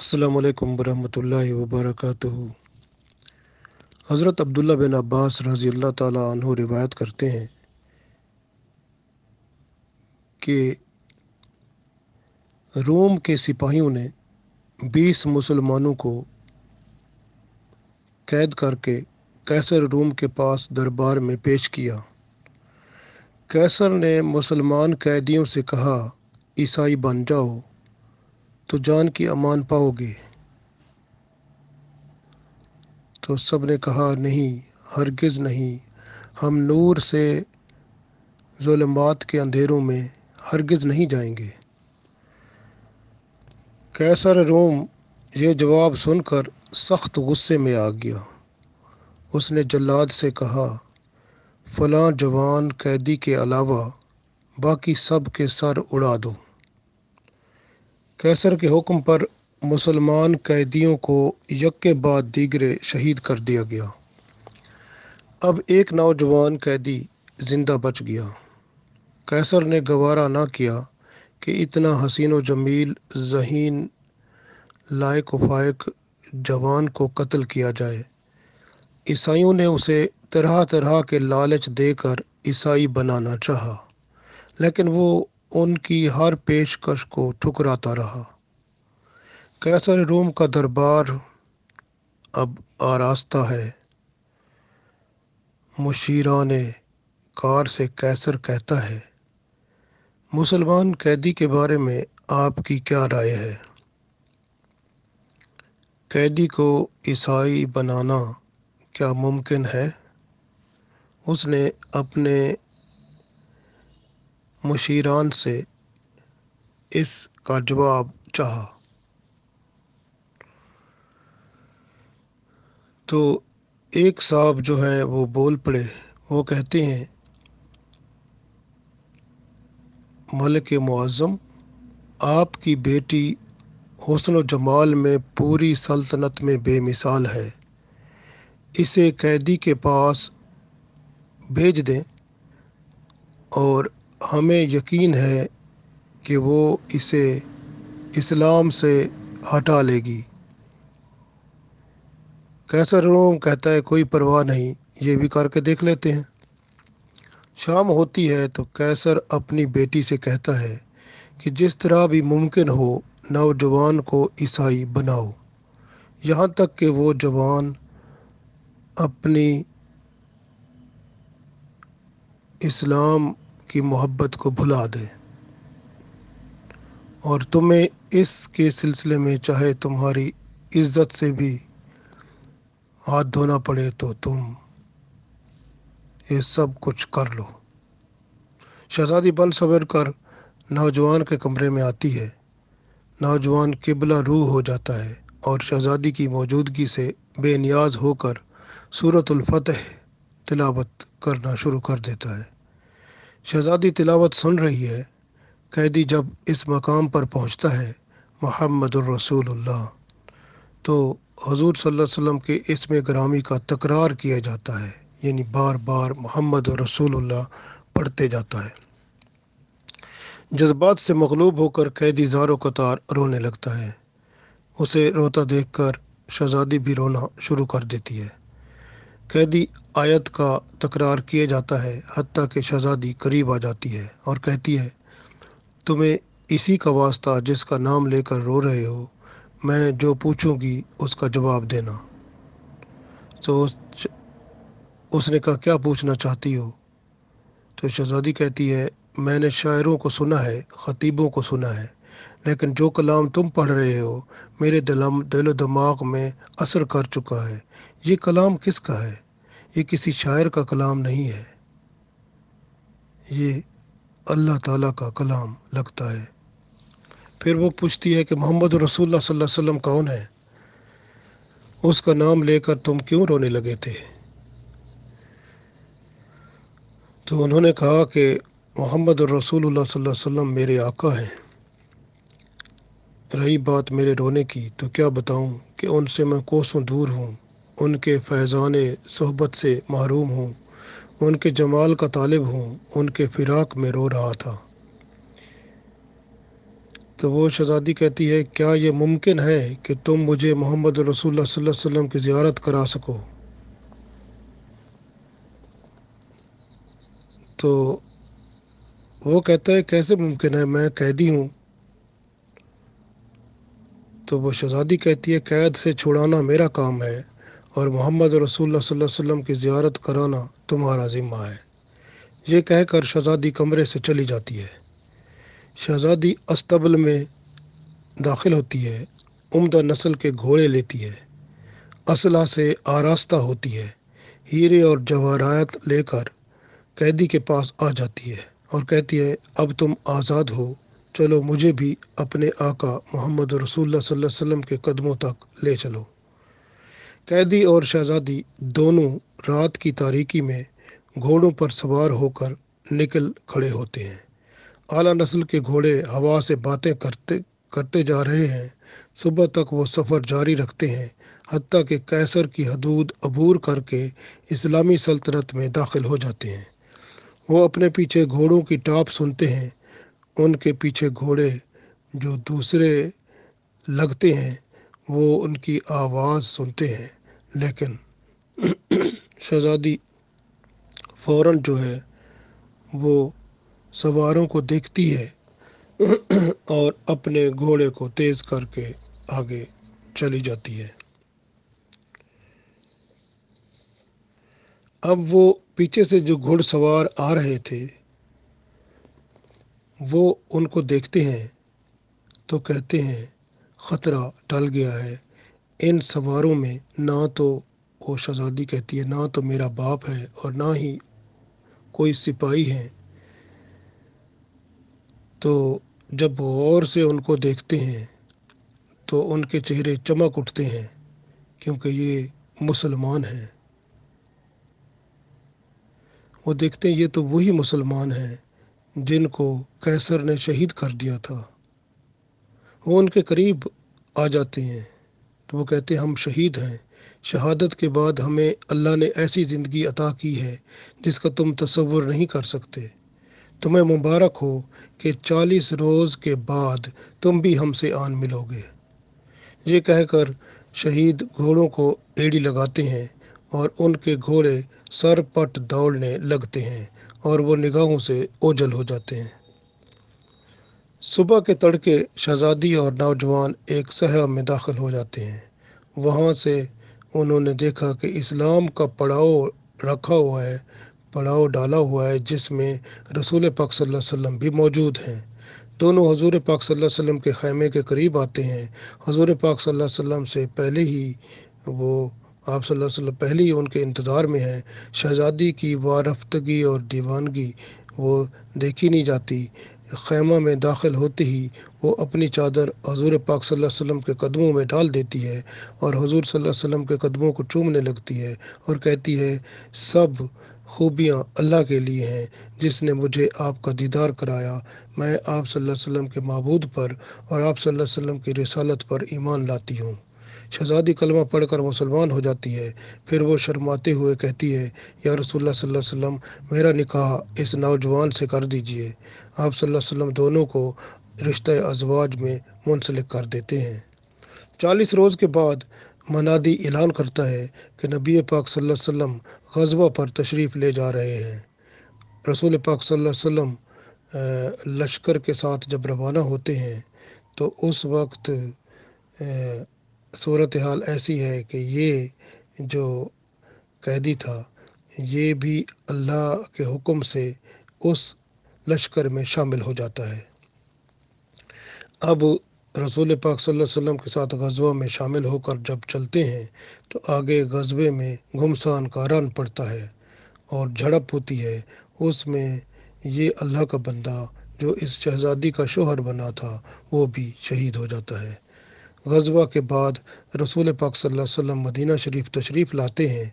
السلام علیکم ورحمۃ اللہ وبرکاتہ۔ حضرت عبداللہ بن عباس رضی اللہ تعالیٰ عنہ روایت کرتے ہیں کہ روم کے سپاہیوں نے 20 مسلمانوں کو قید کر کے قیصر روم کے پاس دربار میں پیش کیا۔ قیصر نے مسلمان قیدیوں سے کہا، عیسائی بن جاؤ تو جان کی امان پاؤ گے۔ تو سب نے کہا، نہیں، ہرگز نہیں، ہم نور سے ظلمات کے اندھیروں میں ہرگز نہیں جائیں گے۔ قیصر روم یہ جواب سن کر سخت غصے میں آ گیا۔ اس نے جلاد سے کہا، فلاں جوان قیدی کے علاوہ باقی سب کے سر اڑا دو۔ قیصر کے حکم پر مسلمان قیدیوں کو یک کے بعد دیگرے شہید کر دیا گیا۔ اب ایک نوجوان قیدی زندہ بچ گیا۔ قیصر نے گوارا نہ کیا کہ اتنا حسین و جمیل، ذہین، لائق و فائق جوان کو قتل کیا جائے۔ عیسائیوں نے اسے طرح طرح کے لالچ دے کر عیسائی بنانا چاہا، لیکن وہ ان کی ہر پیشکش کو ٹھکراتا رہا۔ قیصر روم کا دربار اب آراستہ ہے۔ مشیران کار سے قیصر کہتا ہے، مسلمان قیدی کے بارے میں آپ کی کیا رائے ہے؟ قیدی کو عیسائی بنانا کیا ممکن ہے؟ اس نے اپنے مشیران سے اس کا جواب چاہا۔ تو ایک صاحب جو ہیں وہ بول پڑے، وہ کہتے ہیں، ملک معظم، آپ کی بیٹی حسن و جمال میں پوری سلطنت میں بے مثال ہے۔ اسے قیدی کے پاس بھیج دیں اور ہمیں یقین ہے کہ وہ اسے اسلام سے ہٹا لے گی۔ قیصر روم کہتا ہے، کوئی پرواہ نہیں، یہ بھی کر کے دیکھ لیتے ہیں۔ شام ہوتی ہے تو قیصر اپنی بیٹی سے کہتا ہے کہ جس طرح بھی ممکن ہو نوجوان کو عیسائی بناؤ، یہاں تک کہ وہ جوان اپنی اسلام کی محبت کو بھلا دے، اور تمہیں اس کے سلسلے میں چاہے تمہاری عزت سے بھی ہاتھ دھونا پڑے تو تم یہ سب کچھ کر لو۔ شہزادی بن سور کر نوجوان کے کمرے میں آتی ہے۔ نوجوان قبلہ روح ہو جاتا ہے اور شہزادی کی موجودگی سے بے نیاز ہو کر سورۃ الفتح تلاوت کرنا شروع کر دیتا ہے۔ شہزادی تلاوت سن رہی ہے۔ قیدی جب اس مقام پر پہنچتا ہے، محمد الرسول اللہ، تو حضور صلی اللہ علیہ وسلم کے اسم گرامی کا تکرار کیا جاتا ہے، یعنی بار بار محمد الرسول اللہ پڑھتے جاتا ہے۔ جذبات سے مغلوب ہو کر قیدی زار و قطار رونے لگتا ہے۔ اسے روتا دیکھ کر شہزادی بھی رونا شروع کر دیتی ہے۔ قیدی آیت کا تکرار کیے جاتا ہے، حتیٰ کہ شہزادی قریب آ جاتی ہے اور کہتی ہے، تمہیں اسی کا واسطہ جس کا نام لے کر رو رہے ہو، میں جو پوچھوں گی اس کا جواب دینا۔ تو اس نے کہا، کیا پوچھنا چاہتی ہو؟ تو شہزادی کہتی ہے، میں نے شاعروں کو سنا ہے، خطیبوں کو سنا ہے، لیکن جو کلام تم پڑھ رہے ہو میرے دل و دماغ میں اثر کر چکا ہے۔ یہ کلام کس کا ہے؟ یہ کسی شاعر کا کلام نہیں ہے، یہ اللہ تعالیٰ کا کلام لگتا ہے۔ پھر وہ پوچھتی ہے کہ محمد رسول اللہ صلی اللہ علیہ وسلم کون ہے؟ اس کا نام لے کر تم کیوں رونے لگے تھے؟ تو انہوں نے کہا کہ محمد الرسول اللہ صلی اللہ علیہ وسلم میرے آقا ہیں۔ رہی بات میرے رونے کی، تو کیا بتاؤں کہ ان سے میں کوسوں دور ہوں، ان کے فیضان صحبت سے محروم ہوں، ان کے جمال کا طالب ہوں، ان کے فراق میں رو رہا تھا۔ تو وہ شہزادی کہتی ہے کیا یہ ممکن ہے کہ تم مجھے محمد رسول اللہ صلی اللہ علیہ وسلم کی زیارت کرا سکو؟ تو وہ کہتا ہے کیسے ممکن ہے، میں قیدی ہوں۔ تو وہ شہزادی کہتی ہے قید سے چھڑانا میرا کام ہے اور محمد رسول اللہ صلی اللہ علیہ وسلم کی زیارت کرانا تمہارا ذمہ ہے۔ یہ کہہ کر شہزادی کمرے سے چلی جاتی ہے۔ شہزادی استبل میں داخل ہوتی ہے، عمدہ نسل کے گھوڑے لیتی ہے، اسلحہ سے آراستہ ہوتی ہے، ہیرے اور جواہرات لے کر قیدی کے پاس آ جاتی ہے اور کہتی ہے اب تم آزاد ہو، چلو مجھے بھی اپنے آقا محمد رسول اللہ صلی اللہ علیہ وسلم کے قدموں تک لے چلو۔ قیدی اور شہزادی دونوں رات کی تاریکی میں گھوڑوں پر سوار ہو کر نکل کھڑے ہوتے ہیں۔ اعلیٰ نسل کے گھوڑے ہوا سے باتیں کرتے جا رہے ہیں۔ صبح تک وہ سفر جاری رکھتے ہیں، حتیٰ کہ قیصر کی حدود عبور کر کے اسلامی سلطنت میں داخل ہو جاتے ہیں۔ وہ اپنے پیچھے گھوڑوں کی ٹاپ سنتے ہیں، ان کے پیچھے گھوڑے جو دوسرے لگتے ہیں وہ ان کی آواز سنتے ہیں، لیکن شہزادی فوراً جو ہے وہ سواروں کو دیکھتی ہے اور اپنے گھوڑے کو تیز کر کے آگے چلی جاتی ہے۔ اب وہ پیچھے سے جو گھڑ سوار آ رہے تھے وہ ان کو دیکھتے ہیں تو کہتے ہیں خطرہ ٹل گیا ہے۔ ان سواروں میں نہ تو، وہ شہزادی کہتی ہے، نہ تو میرا باپ ہے اور نہ ہی کوئی سپاہی ہیں۔ تو جب غور سے ان کو دیکھتے ہیں تو ان کے چہرے چمک اٹھتے ہیں کیونکہ یہ مسلمان ہیں۔ وہ دیکھتے ہیں یہ تو وہی مسلمان ہیں جن کو قیصر نے شہید کر دیا تھا۔ وہ ان کے قریب آ جاتے ہیں تو وہ کہتے ہیں ہم شہید ہیں، شہادت کے بعد ہمیں اللہ نے ایسی زندگی عطا کی ہے جس کا تم تصور نہیں کر سکتے۔ تمہیں مبارک ہو کہ 40 روز کے بعد تم بھی ہم سے آن ملو گے۔ یہ کہہ کر شہید گھوڑوں کو ایڑی لگاتے ہیں اور ان کے گھوڑے سر پٹ دوڑنے لگتے ہیں اور وہ نگاہوں سے اوجھل ہو جاتے ہیں۔ صبح کے تڑکے شہزادی اور نوجوان ایک صحرا میں داخل ہو جاتے ہیں۔ وہاں سے انہوں نے دیکھا کہ اسلام کا پڑاؤ ڈالا ہوا ہے جس میں رسول پاک صلی اللہ علیہ وسلم بھی موجود ہیں۔ دونوں حضور پاک صلی اللہ علیہ وسلم کے خیمے کے قریب آتے ہیں۔ حضور پاک صلی اللہ علیہ وسلم سے پہلے ہی آپ صلی اللہ علیہ وسلم پہلے ہی ان کے انتظار میں ہیں۔ شہزادی کی وارفتگی اور دیوانگی وہ دیکھی نہیں جاتی۔ خیمہ میں داخل ہوتے ہی وہ اپنی چادر حضور پاک صلی اللہ علیہ وسلم کے قدموں میں ڈال دیتی ہے اور حضور صلی اللہ علیہ وسلم کے قدموں کو چومنے لگتی ہے اور کہتی ہے سب خوبیاں اللہ کے لیے ہیں جس نے مجھے آپ کا دیدار کرایا۔ میں آپ صلی اللہ علیہ وسلم کے معبود پر اور آپ صلی اللہ علیہ وسلم کی رسالت پر ایمان لاتی ہوں۔ شہزادی کلمہ پڑھ کر مسلمان ہو جاتی ہے۔ پھر وہ شرماتے ہوئے کہتی ہے یا رسول اللہ صلی اللہ علیہ وسلم میرا نکاح اس نوجوان سے کر دیجئے۔ آپ صلی اللہ علیہ وسلم دونوں کو رشتہ ازواج میں منسلک کر دیتے ہیں۔ 40 روز کے بعد منادی اعلان کرتا ہے کہ نبی پاک صلی اللہ علیہ وسلم غزوہ پر تشریف لے جا رہے ہیں۔ رسول پاک صلی اللہ علیہ وسلم لشکر کے ساتھ جب روانہ ہوتے ہیں تو اس وقت صورتحال ایسی ہے کہ یہ جو قیدی تھا یہ بھی اللہ کے حکم سے اس لشکر میں شامل ہو جاتا ہے۔ اب رسول پاک صلی اللہ علیہ وسلم کے ساتھ غزوہ میں شامل ہو کر جب چلتے ہیں تو آگے غزوے میں گھمسان کا رن پڑتا ہے اور جھڑپ ہوتی ہے۔ اس میں یہ اللہ کا بندہ جو اس شہزادی کا شوہر بنا تھا وہ بھی شہید ہو جاتا ہے۔ غزوہ کے بعد رسول پاک صلی اللہ علیہ وسلم مدینہ شریف تشریف لاتے ہیں۔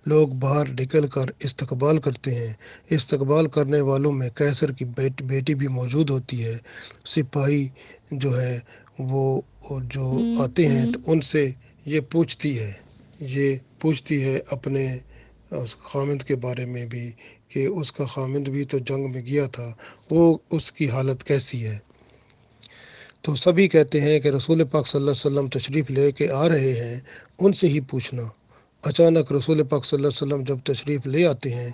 لوگ باہر نکل کر استقبال کرتے ہیں۔ استقبال کرنے والوں میں قیصر کی بیٹی بھی موجود ہوتی ہے۔ سپاہی جو ہے وہ جو آتے ہیں تو ان سے یہ پوچھتی ہے اپنے اس خامند کے بارے میں بھی کہ اس کا خامند بھی تو جنگ میں گیا تھا، وہ اس کی حالت کیسی ہے۔ تو سبھی کہتے ہیں کہ رسول پاک صلی اللہ علیہ وسلم تشریف لے کے آ رہے ہیں، ان سے ہی پوچھنا۔ اچانک رسول پاک صلی اللہ علیہ وسلم جب تشریف لے آتے ہیں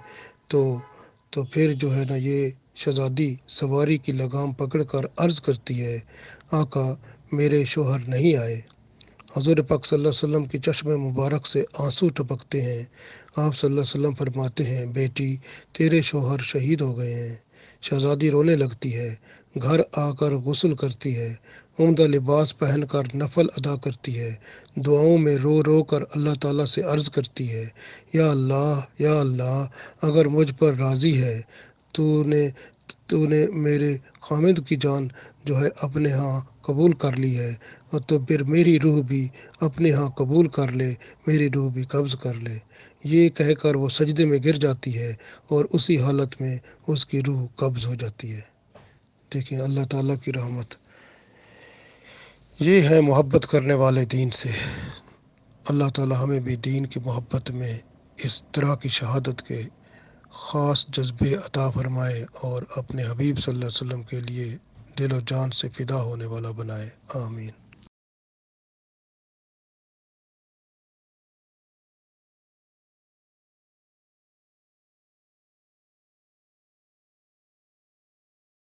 تو پھر جو ہے نا یہ شہزادی سواری کی لگام پکڑ کر عرض کرتی ہے، آقا میرے شوہر نہیں آئے۔ حضور پاک صلی اللہ علیہ وسلم کی چشم مبارک سے آنسو ٹپکتے ہیں۔ آپ صلی اللہ علیہ وسلم فرماتے ہیں، بیٹی تیرے شوہر شہید ہو گئے ہیں۔ شہزادی رونے لگتی ہے، گھر آ کر غسل کرتی ہے، عمدہ لباس پہن کر نفل ادا کرتی ہے، دعاؤں میں رو رو کر اللہ تعالیٰ سے عرض کرتی ہے، یا اللہ یا اللہ، اگر مجھ پر راضی ہے تو نے میرے خامد کی جان جو ہے اپنے ہاں قبول کر لی ہے، اور تو پھر میری روح بھی اپنے ہاں قبول کر لے، میری روح بھی قبض کر لے۔ یہ کہہ کر وہ سجدے میں گر جاتی ہے اور اسی حالت میں اس کی روح قبض ہو جاتی ہے۔ دیکھیں اللہ تعالیٰ کی رحمت، یہ ہے محبت کرنے والے دین سے۔ اللہ تعالیٰ ہمیں بھی دین کی محبت میں اس طرح کی شہادت کے خاص جذبے عطا فرمائے اور اپنے حبیب صلی اللہ علیہ وسلم کے لیے دل و جان سے فدا ہونے والا بنائے، آمین۔